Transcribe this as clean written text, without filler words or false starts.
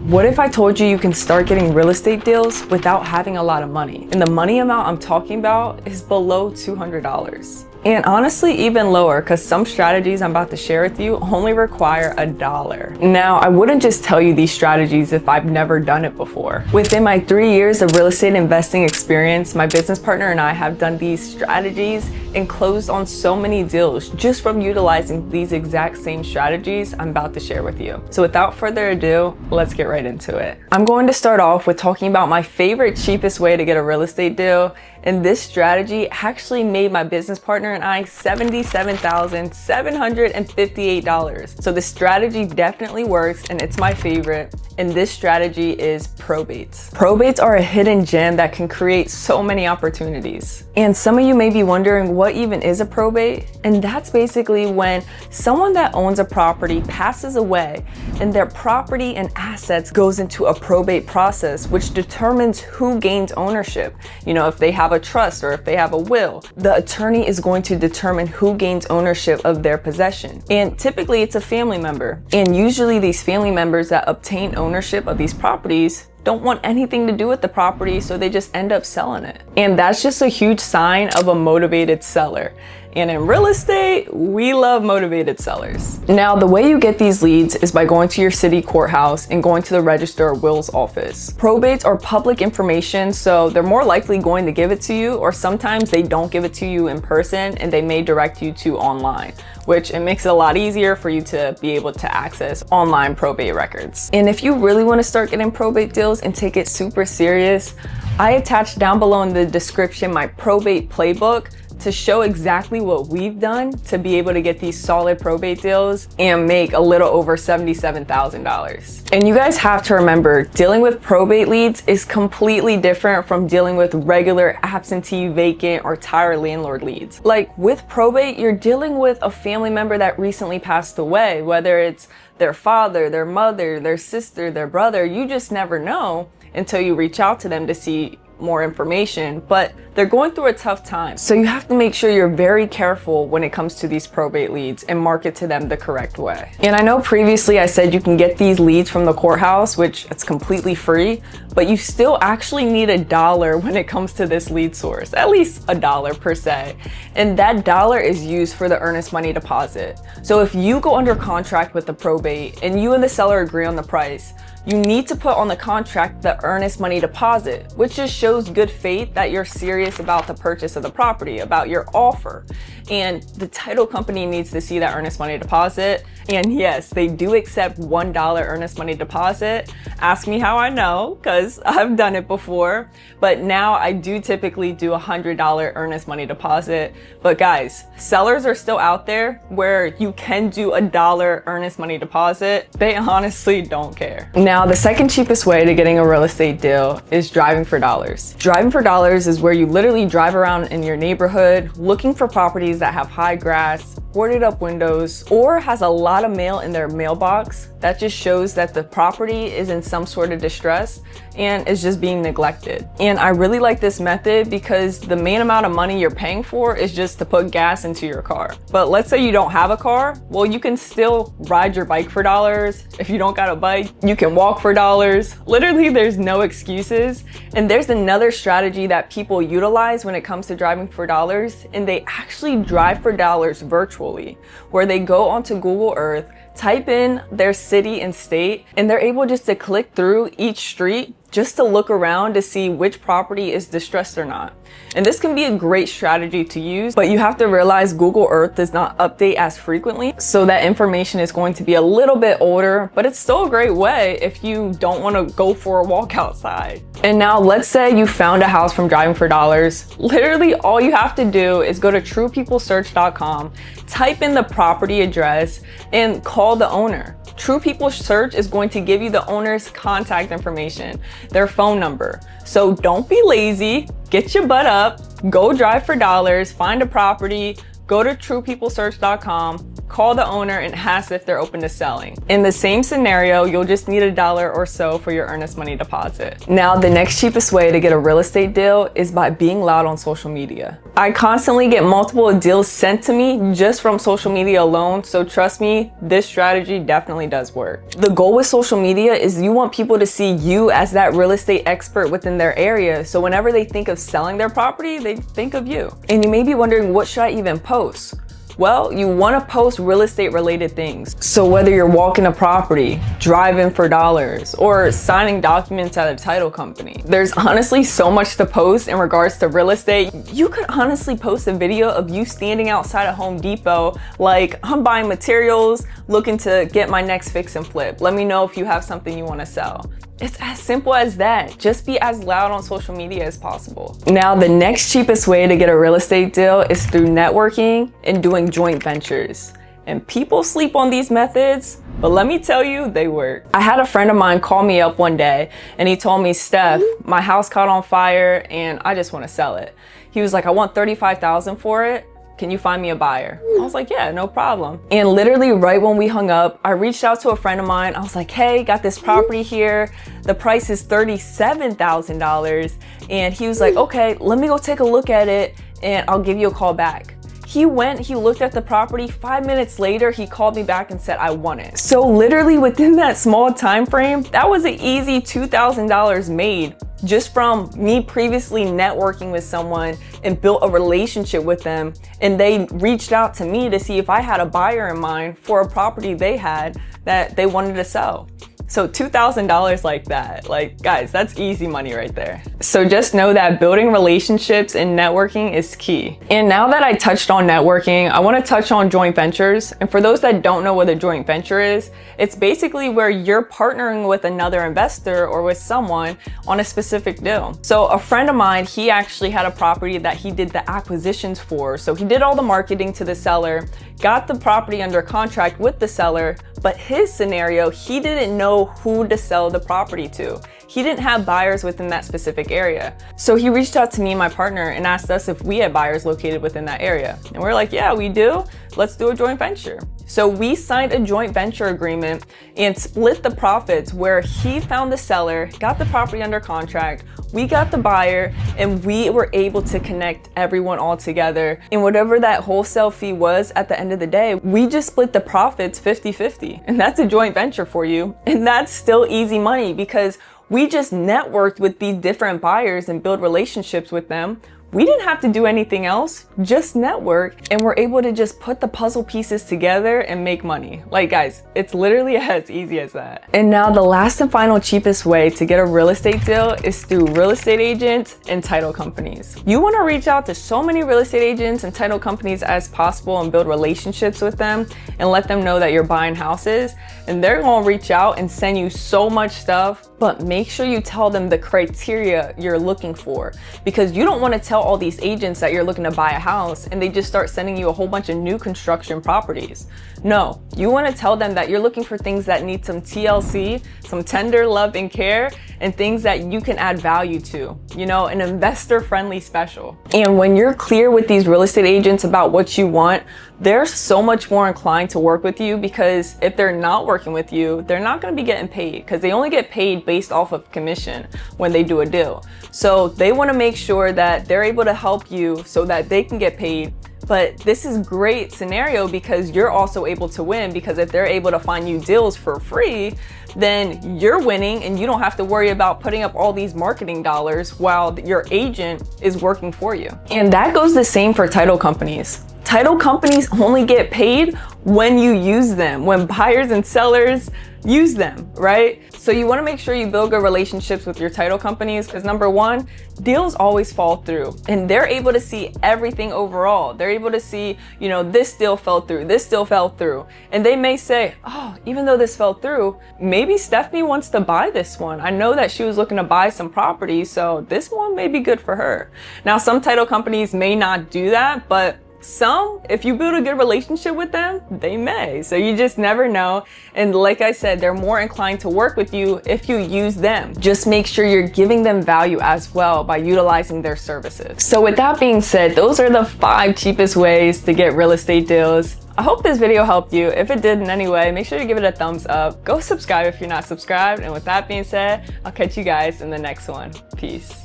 What if I told you you can start getting real estate deals without having a lot of money? And the money amount I'm talking about is below $200. And honestly, even lower, because some strategies I'm about to share with you only require $1. Now, I wouldn't just tell you these strategies if I've never done it before. Within my 3 years of real estate investing experience, my business partner and I have done these strategies and closed on so many deals just from utilizing these exact same strategies I'm about to share with you. So without further ado, let's get right into it. I'm going to start off with talking about my favorite cheapest way to get a real estate deal. And this strategy actually made my business partner and I $77,758. So the strategy definitely works and it's my favorite. And this strategy is probates. Probates are a hidden gem that can create so many opportunities. And some of you may be wondering what even is a probate? And that's basically when someone that owns a property passes away and their property and assets goes into a probate process, which determines who gains ownership. You know, if they have a trust or if they have a will, the attorney is going to determine who gains ownership of their possession. And typically it's a family member. And usually these family members that obtain ownership of these properties don't want anything to do with the property, so they just end up selling it. And that's just a huge sign of a motivated seller. And in real estate, we love motivated sellers. Now, the way you get these leads is by going to your city courthouse and going to the Register of Wills office. Probates are public information, so they're more likely going to give it to you, or sometimes they don't give it to you in person and they may direct you to online, which it makes it a lot easier for you to be able to access online probate records. And if you really want to start getting probate deals and take it super serious, I attached down below in the description my probate playbook to show exactly what we've done to be able to get these solid probate deals and make a little over $77,000. And you guys have to remember, dealing with probate leads is completely different from dealing with regular absentee, vacant, or tired landlord leads. Like with probate, you're dealing with a family member that recently passed away, whether it's their father, their mother, their sister, their brother. You just never know until you reach out to them to see more information, but they're going through a tough time. So you have to make sure you're very careful when it comes to these probate leads and market to them the correct way. And I know previously I said you can get these leads from the courthouse, which it's completely free, but you still actually need $1 when it comes to this lead source, at least $1 per se. And that $1 is used for the earnest money deposit. So if you go under contract with the probate and you and the seller agree on the price, you need to put on the contract the earnest money deposit, which just shows good faith that you're serious about the purchase of the property, about your offer. And the title company needs to see that earnest money deposit. And yes, they do accept $1 earnest money deposit. Ask me how I know, because I've done it before. But now I do typically do $100 earnest money deposit. But guys, sellers are still out there where you can do $1 earnest money deposit. They honestly don't care. Now, the second cheapest way to getting a real estate deal is driving for dollars. Driving for dollars is where you literally drive around in your neighborhood looking for properties that have high grass, boarded up windows, or has a lot of mail in their mailbox. That just shows that the property is in some sort of distress and is just being neglected. And I really like this method because the main amount of money you're paying for is just to put gas into your car. But let's say you don't have a car, well, you can still ride your bike for dollars. If you don't got a bike, you can walk for dollars. Literally, there's no excuses. And there's another strategy that people utilize when it comes to driving for dollars, and they actually drive for dollars virtually, where they go onto Google Earth, type in their city and state, and they're able just to click through each street just to look around to see which property is distressed or not. And this can be a great strategy to use, but you have to realize Google Earth does not update as frequently, so that information is going to be a little bit older, but it's still a great way if you don't want to go for a walk outside. And now let's say you found a house from driving for dollars. Literally all you have to do is go to truepeoplesearch.com, type in the property address, and call the owner. True People Search is going to give you the owner's contact information, their phone number. So don't be lazy, get your butt up, go drive for dollars, find a property, go to truepeoplesearch.com, call the owner and ask if they're open to selling. In the same scenario, you'll just need $1 or so for your earnest money deposit. Now, the next cheapest way to get a real estate deal is by being loud on social media. I constantly get multiple deals sent to me just from social media alone, so trust me, this strategy definitely does work. The goal with social media is you want people to see you as that real estate expert within their area, so whenever they think of selling their property, they think of you. And you may be wondering, what should I even post? Well, you want to post real estate related things. So whether you're walking a property, driving for dollars, or signing documents at a title company, there's honestly so much to post in regards to real estate. You could honestly post a video of you standing outside of Home Depot, like, I'm buying materials, looking to get my next fix and flip. Let me know if you have something you want to sell. It's as simple as that. Just be as loud on social media as possible. Now, the next cheapest way to get a real estate deal is through networking and doing joint ventures. And people sleep on these methods, but let me tell you, they work. I had a friend of mine call me up one day and he told me, Steph, my house caught on fire and I just want to sell it. He was like, I want $35,000 for it. Can you find me a buyer? I was like, yeah, no problem. And literally right when we hung up, I reached out to a friend of mine. I was like, hey, got this property here. The price is $37,000. And he was like, okay, let me go take a look at it and I'll give you a call back. He went, he looked at the property. 5 minutes later, he called me back and said, I want it. So literally within that small time frame, that was an easy $2,000 made just from me previously networking with someone and built a relationship with them. And they reached out to me to see if I had a buyer in mind for a property they had that they wanted to sell. So $2,000 like that, like guys, that's easy money right there. So just know that building relationships and networking is key. And now that I touched on networking, I want to touch on joint ventures. And for those that don't know what a joint venture is, it's basically where you're partnering with another investor or with someone on a specific deal. So a friend of mine, he actually had a property that he did the acquisitions for. So he did all the marketing to the seller, got the property under contract with the seller, but his scenario, he didn't know who to sell the property to. He didn't have buyers within that specific area. So he reached out to me and my partner and asked us if we had buyers located within that area. And we're like, yeah, we do. Let's do a joint venture. So we signed a joint venture agreement and split the profits where he found the seller, got the property under contract, we got the buyer, and we were able to connect everyone all together. And whatever that wholesale fee was at the end of the day, we just split the profits 50-50. And that's a joint venture for you. And that's still easy money because we just networked with these different buyers and build relationships with them. We didn't have to do anything else, just network, and we're able to just put the puzzle pieces together and make money. Like guys, it's literally as easy as that. And now the last and final cheapest way to get a real estate deal is through real estate agents and title companies. You want to reach out to so many real estate agents and title companies as possible and build relationships with them and let them know that you're buying houses, and they're going to reach out and send you so much stuff. But make sure you tell them the criteria you're looking for, because you don't want to tell all these agents that you're looking to buy a house and they just start sending you a whole bunch of new construction properties. No, you want to tell them that you're looking for things that need some TLC, some tender love and care, and things that you can add value to, you know, an investor friendly special. And when you're clear with these real estate agents about what you want, they're so much more inclined to work with you, because if they're not working with you, they're not going to be getting paid, because they only get paid based off of commission when they do a deal. So they want to make sure that they're able to help you so that they can get paid. But this is great scenario because you're also able to win, because if they're able to find you deals for free, then you're winning and you don't have to worry about putting up all these marketing dollars while your agent is working for you. And that goes the same for title companies. Title companies only get paid when you use them, when buyers and sellers use them, right? So you want to make sure you build good relationships with your title companies, because number one, deals always fall through and they're able to see everything overall. They're able to see, you know, this deal fell through, this deal fell through. And they may say, oh, even though this fell through, maybe Stefanie wants to buy this one. I know that she was looking to buy some property, so this one may be good for her. Now, some title companies may not do that, but some, if you build a good relationship with them, they may. So you just never know. And like I said, they're more inclined to work with you if you use them. Just make sure you're giving them value as well by utilizing their services. So with that being said, those are the 5 cheapest ways to get real estate deals. I hope this video helped you. If it did in any way, make sure to give it a thumbs up. Go subscribe if you're not subscribed. And with that being said, I'll catch you guys in the next one. Peace.